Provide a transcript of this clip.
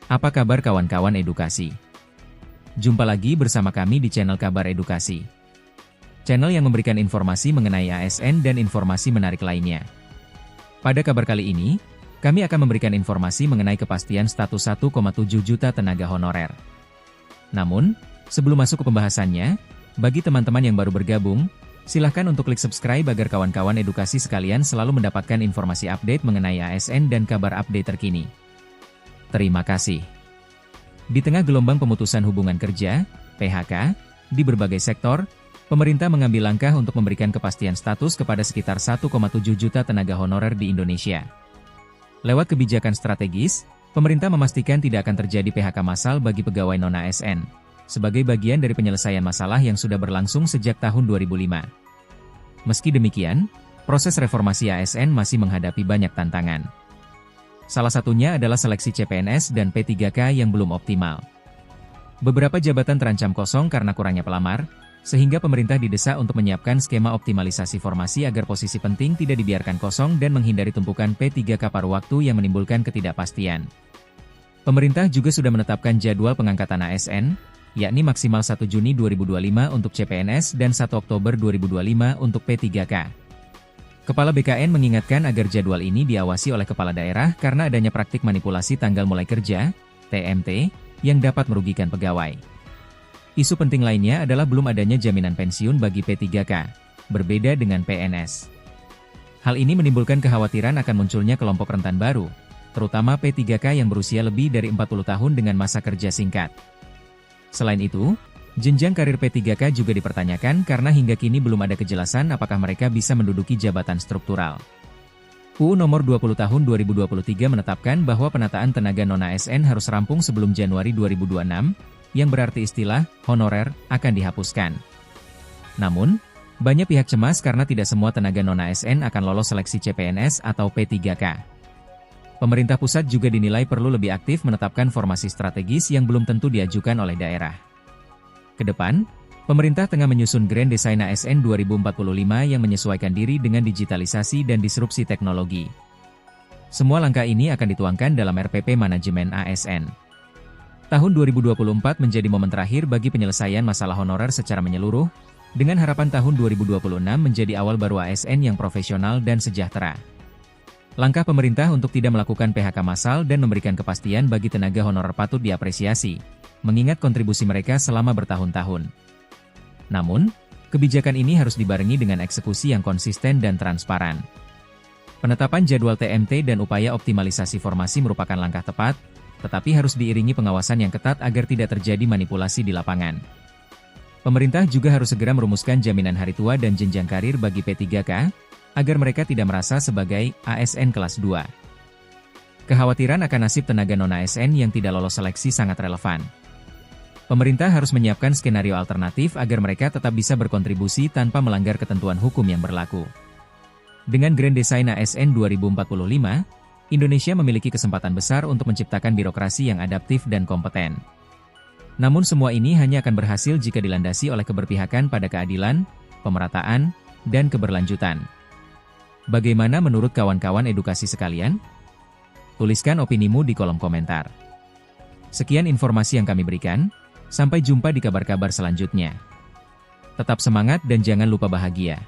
Apa kabar kawan-kawan edukasi? Jumpa lagi bersama kami di channel Kabar Edukasi. Channel yang memberikan informasi mengenai ASN dan informasi menarik lainnya. Pada kabar kali ini, kami akan memberikan informasi mengenai kepastian status 1,7 juta tenaga honorer. Namun, sebelum masuk ke pembahasannya, bagi teman-teman yang baru bergabung, silahkan untuk klik subscribe agar kawan-kawan edukasi sekalian selalu mendapatkan informasi update mengenai ASN dan kabar update terkini. Terima kasih. Di tengah gelombang pemutusan hubungan kerja, PHK, di berbagai sektor, pemerintah mengambil langkah untuk memberikan kepastian status kepada sekitar 1,7 juta tenaga honorer di Indonesia. Lewat kebijakan strategis, pemerintah memastikan tidak akan terjadi PHK massal bagi pegawai non-ASN, sebagai bagian dari penyelesaian masalah yang sudah berlangsung sejak tahun 2005. Meski demikian, proses reformasi ASN masih menghadapi banyak tantangan. Salah satunya adalah seleksi CPNS dan P3K yang belum optimal. Beberapa jabatan terancam kosong karena kurangnya pelamar, sehingga pemerintah didesak untuk menyiapkan skema optimalisasi formasi agar posisi penting tidak dibiarkan kosong dan menghindari tumpukan P3K paruh waktu yang menimbulkan ketidakpastian. Pemerintah juga sudah menetapkan jadwal pengangkatan ASN, yakni maksimal 1 Juni 2025 untuk CPNS dan 1 Oktober 2025 untuk P3K. Kepala BKN mengingatkan agar jadwal ini diawasi oleh kepala daerah karena adanya praktik manipulasi tanggal mulai kerja, TMT, yang dapat merugikan pegawai. Isu penting lainnya adalah belum adanya jaminan pensiun bagi P3K, berbeda dengan PNS. Hal ini menimbulkan kekhawatiran akan munculnya kelompok rentan baru, terutama P3K yang berusia lebih dari 40 tahun dengan masa kerja singkat. Selain itu, jenjang karir P3K juga dipertanyakan karena hingga kini belum ada kejelasan apakah mereka bisa menduduki jabatan struktural. UU Nomor 20 Tahun 2023 menetapkan bahwa penataan tenaga non-ASN harus rampung sebelum Januari 2026, yang berarti istilah honorer akan dihapuskan. Namun, banyak pihak cemas karena tidak semua tenaga non-ASN akan lolos seleksi CPNS atau P3K. Pemerintah pusat juga dinilai perlu lebih aktif menetapkan formasi strategis yang belum tentu diajukan oleh daerah. Kedepan, pemerintah tengah menyusun Grand Design ASN 2045 yang menyesuaikan diri dengan digitalisasi dan disrupsi teknologi. Semua langkah ini akan dituangkan dalam RPP Manajemen ASN. Tahun 2024 menjadi momen terakhir bagi penyelesaian masalah honorer secara menyeluruh, dengan harapan tahun 2026 menjadi awal baru ASN yang profesional dan sejahtera. Langkah pemerintah untuk tidak melakukan PHK massal dan memberikan kepastian bagi tenaga honorer patut diapresiasi, mengingat kontribusi mereka selama bertahun-tahun. Namun, kebijakan ini harus dibarengi dengan eksekusi yang konsisten dan transparan. Penetapan jadwal TMT dan upaya optimalisasi formasi merupakan langkah tepat, tetapi harus diiringi pengawasan yang ketat agar tidak terjadi manipulasi di lapangan. Pemerintah juga harus segera merumuskan jaminan hari tua dan jenjang karir bagi P3K, agar mereka tidak merasa sebagai ASN kelas 2. Kekhawatiran akan nasib tenaga non-ASN yang tidak lolos seleksi sangat relevan. Pemerintah harus menyiapkan skenario alternatif agar mereka tetap bisa berkontribusi tanpa melanggar ketentuan hukum yang berlaku. Dengan Grand Design ASN 2045, Indonesia memiliki kesempatan besar untuk menciptakan birokrasi yang adaptif dan kompeten. Namun semua ini hanya akan berhasil jika dilandasi oleh keberpihakan pada keadilan, pemerataan, dan keberlanjutan. Bagaimana menurut kawan-kawan edukasi sekalian? Tuliskan opinimu di kolom komentar. Sekian informasi yang kami berikan. Sampai jumpa di kabar-kabar selanjutnya. Tetap semangat dan jangan lupa bahagia.